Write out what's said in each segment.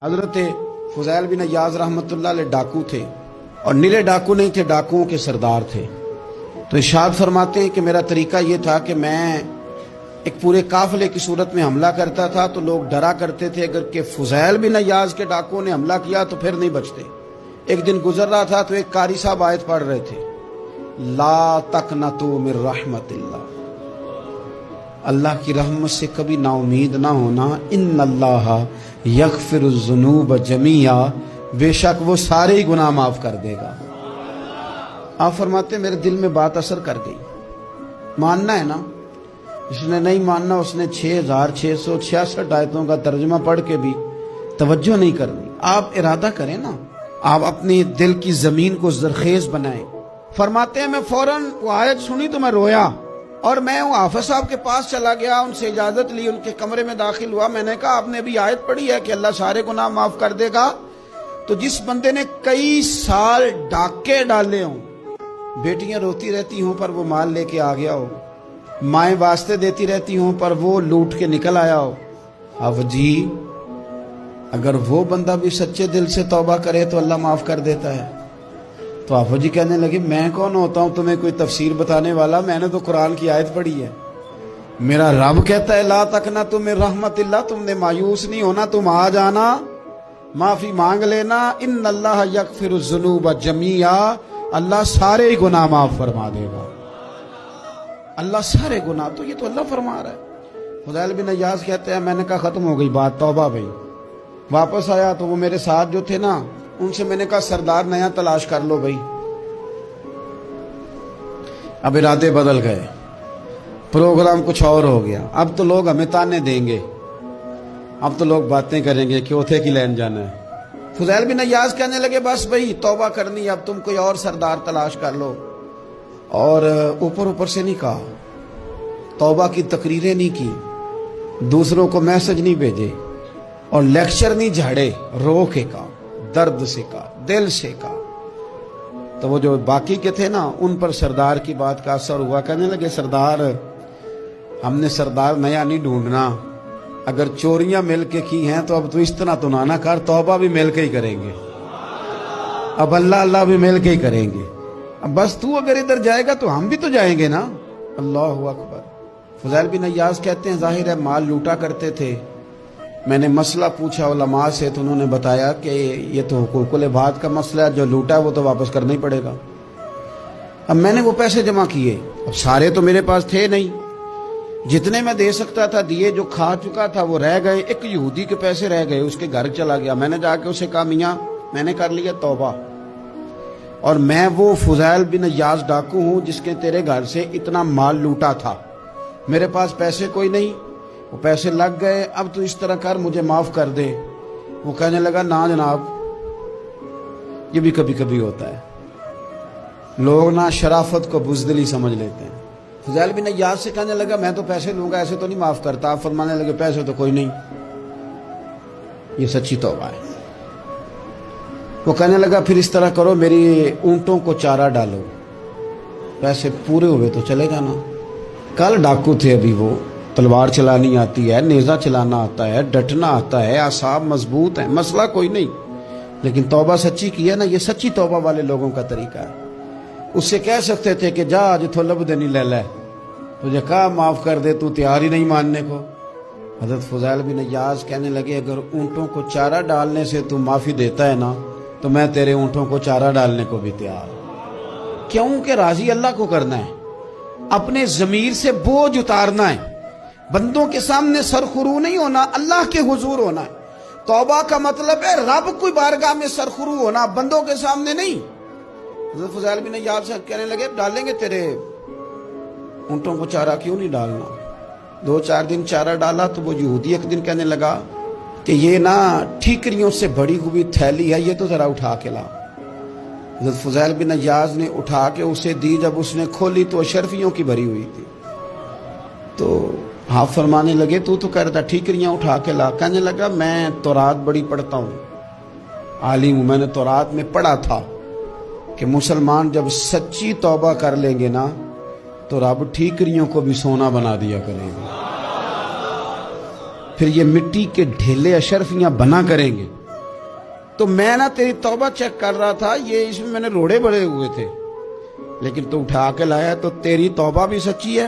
حضرت فضیل بن عیاض رحمۃ اللہ علیہ ڈاکو تھے، اور نیلے ڈاکو نہیں تھے، ڈاکوؤں کے سردار تھے۔ تو ارشاد فرماتے ہیں کہ میرا طریقہ یہ تھا کہ میں ایک پورے قافلے کی صورت میں حملہ کرتا تھا تو لوگ ڈرا کرتے تھے اگر کہ فضیل بن عیاض کے ڈاکوؤں نے حملہ کیا تو پھر نہیں بچتے۔ ایک دن گزر رہا تھا تو ایک قاری صاحب آیت پڑھ رہے تھے، لا تقنطوا من رحمت اللہ، اللہ کی رحمت سے کبھی نا امید نہ ہونا، ان اللہ یغفر الذنوب جمیعا، بے شک وہ سارے ہی گناہ معاف کر دے گا۔ آپ فرماتے میرے دل میں بات اثر کر گئی، ماننا ہے نا، جس نے نہیں ماننا اس نے 6666 آیتوں کا ترجمہ پڑھ کے بھی توجہ نہیں کرنی۔ آپ ارادہ کریں نا، آپ اپنی دل کی زمین کو زرخیز بنائیں۔ فرماتے ہیں میں فوراً وہ آیت سنی تو میں رویا، اور میں وہ حافظ صاحب کے پاس چلا گیا، ان سے اجازت لی، ان کے کمرے میں داخل ہوا۔ میں نے کہا آپ نے ابھی آیت پڑھی ہے کہ اللہ سارے گناہ معاف کر دے گا؟ تو جس بندے نے کئی سال ڈاکے ڈالے ہوں، بیٹیاں روتی رہتی ہوں پر وہ مال لے کے آ گیا ہو، مائیں واسطے دیتی رہتی ہوں پر وہ لوٹ کے نکل آیا ہو، اب جی اگر وہ بندہ بھی سچے دل سے توبہ کرے تو اللہ معاف کر دیتا ہے۔ تو آفو جی کہنے لگے میں کون ہوتا ہوں تمہیں کوئی تفسیر بتانے والا، میں نے تو قرآن کی آیت پڑھی ہے، میرا رب کہتا ہے لا تقنطوا من رحمت اللہ، تم نے مایوس نہیں ہونا، تم آ جانا، معافی مانگ لینا، ان اللہ یغفر الذنوب جمیعا، اللہ سارے گناہ معاف فرما دے گا، اللہ سارے گناہ۔ تو یہ تو اللہ فرما رہا ہے۔ فضیل بن عیاض کہتے ہیں میں نے کہا ختم ہو گئی بات، توبہ بھائی۔ واپس آیا تو وہ میرے ساتھ جو تھے نا ان سے میں نے کہا سردار نیا تلاش کر لو بھائی۔ اب ارادے بدل گئے، پروگرام کچھ اور ہو گیا، اب تو لوگ ہمیں تانے دیں گے، اب تو لوگ باتیں کریں گے کہ اوتھے کی لین جانا ہے۔ فضیل بن عیاض کہنے لگے بس بھائی توبہ کرنی، اب تم کوئی اور سردار تلاش کر لو، اور اوپر سے نہیں کہا، توبہ کی تقریریں نہیں کی، دوسروں کو میسج نہیں بھیجے، اور لیکچر نہیں جھاڑے، رو کے کہا، درد سے کہا، دل سے کہا۔ تو وہ جو باقی کے تھے نا ان پر سردار کی بات کا اثر ہوا، کہنے لگے سردار ہم نے سردار نیا نہیں ڈھونڈنا، اگر چوریاں مل کے کی ہیں تو اب تو اس طرح تو نہ کر، توبہ بھی مل کے ہی کریں گے، اب اللہ بھی مل کے ہی کریں گے، اب بس تو اگر ادھر جائے گا تو ہم بھی تو جائیں گے نا۔ اللہ اکبر۔ فضیل بن عیاض کہتے ہیں ظاہر ہے مال لوٹا کرتے تھے، میں نے مسئلہ پوچھا علماء سے تو انہوں نے بتایا کہ یہ تو حقوق العباد کا مسئلہ ہے، جو لوٹا ہے وہ تو واپس کرنا ہی پڑے گا۔ اب میں نے وہ پیسے جمع کیے، اب سارے تو میرے پاس تھے نہیں، جتنے میں دے سکتا تھا دیے، جو کھا چکا تھا وہ رہ گئے، ایک یہودی کے پیسے رہ گئے، اس کے گھر چلا گیا، میں نے جا کے اسے کہا میاں میں نے کر لیا توبہ، اور میں وہ فضیل بن عیاض ڈاکو ہوں جس کے تیرے گھر سے اتنا مال لوٹا تھا، میرے پاس پیسے کوئی نہیں، وہ پیسے لگ گئے، اب تو اس طرح کر مجھے معاف کر دے۔ وہ کہنے لگا نا جناب، یہ بھی کبھی کبھی ہوتا ہے، لوگ نا شرافت کو بزدلی سمجھ لیتے ہیں۔ فضیل بن عیاض سے کہنے لگا میں تو پیسے لوں گا، ایسے تو نہیں معاف کرتا۔ آپ فرمانے لگے پیسے تو کوئی نہیں، یہ سچی توبہ ہے۔ وہ کہنے لگا پھر اس طرح کرو میری اونٹوں کو چارہ ڈالو، پیسے پورے ہوئے تو چلے جانا۔ کل ڈاکو تھے، ابھی وہ تلوار چلانی آتی ہے، نیزہ چلانا آتا ہے، ڈٹنا آتا ہے، اعصاب مضبوط ہیں، مسئلہ کوئی نہیں، لیکن توبہ سچی کی ہے نا، یہ سچی توبہ والے لوگوں کا طریقہ ہے۔ اس سے کہہ سکتے تھے کہ جا جتھو لب دینی لے لے، تجھے کہا معاف کر دے، تو تیار ہی نہیں ماننے کو۔ حضرت فضیل بن عیاض کہنے لگے اگر اونٹوں کو چارہ ڈالنے سے تو معافی دیتا ہے نا تو میں تیرے اونٹوں کو چارہ ڈالنے کو بھی تیار ہوں۔ کیوں کہ راضی اللہ کو کرنا ہے، اپنے ضمیر سے بوجھ اتارنا ہے، بندوں کے سامنے سرخرو نہیں ہونا، اللہ کے حضور ہونا ہے۔ توبہ کا مطلب ہے رب کوئی بارگاہ میں سرخرو ہونا، بندوں کے سامنے نہیں۔ حضرت فضیل بن عیاض سے کہنے لگے ڈالیں گے تیرے اونٹوں کو چارہ، کیوں نہیں ڈالنا؟ 2-4 دن چارہ ڈالا تو وہ یہودی ایک دن کہنے لگا کہ یہ نا ٹھیکریوں سے بڑی ہوئی تھیلی ہے، یہ تو ذرا اٹھا کے لا۔ حضرت فضیل بن عیاض نے اٹھا کے اسے دی، جب اس نے کھولی تو اشرفیوں کی بھری ہوئی تھی۔ تو آپ فرمانے لگے تو کہتا ٹھیکریاں اٹھا کے لا۔ کہنے لگا میں تورات بڑی پڑھتا ہوں، عالم ہوں، میں نے تورات میں پڑھا تھا کہ مسلمان جب سچی توبہ کر لیں گے نا تو رب ٹھیکریوں کو بھی سونا بنا دیا کریں گے، پھر یہ مٹی کے ڈھیلے اشرفیاں بنا کریں گے، تو میں نا تیری توبہ چیک کر رہا تھا, یہ اس میں میں نے روڑے بڑے ہوئے تھے, لیکن تو اٹھا کے لایا, تو تیری توبہ بھی سچی ہے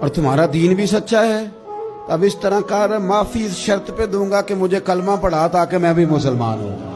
اور تمہارا دین بھی سچا ہے. اب اس طرح کر, معافی اس شرط پہ دوں گا کہ مجھے کلمہ پڑھا تاکہ میں بھی مسلمان ہوں.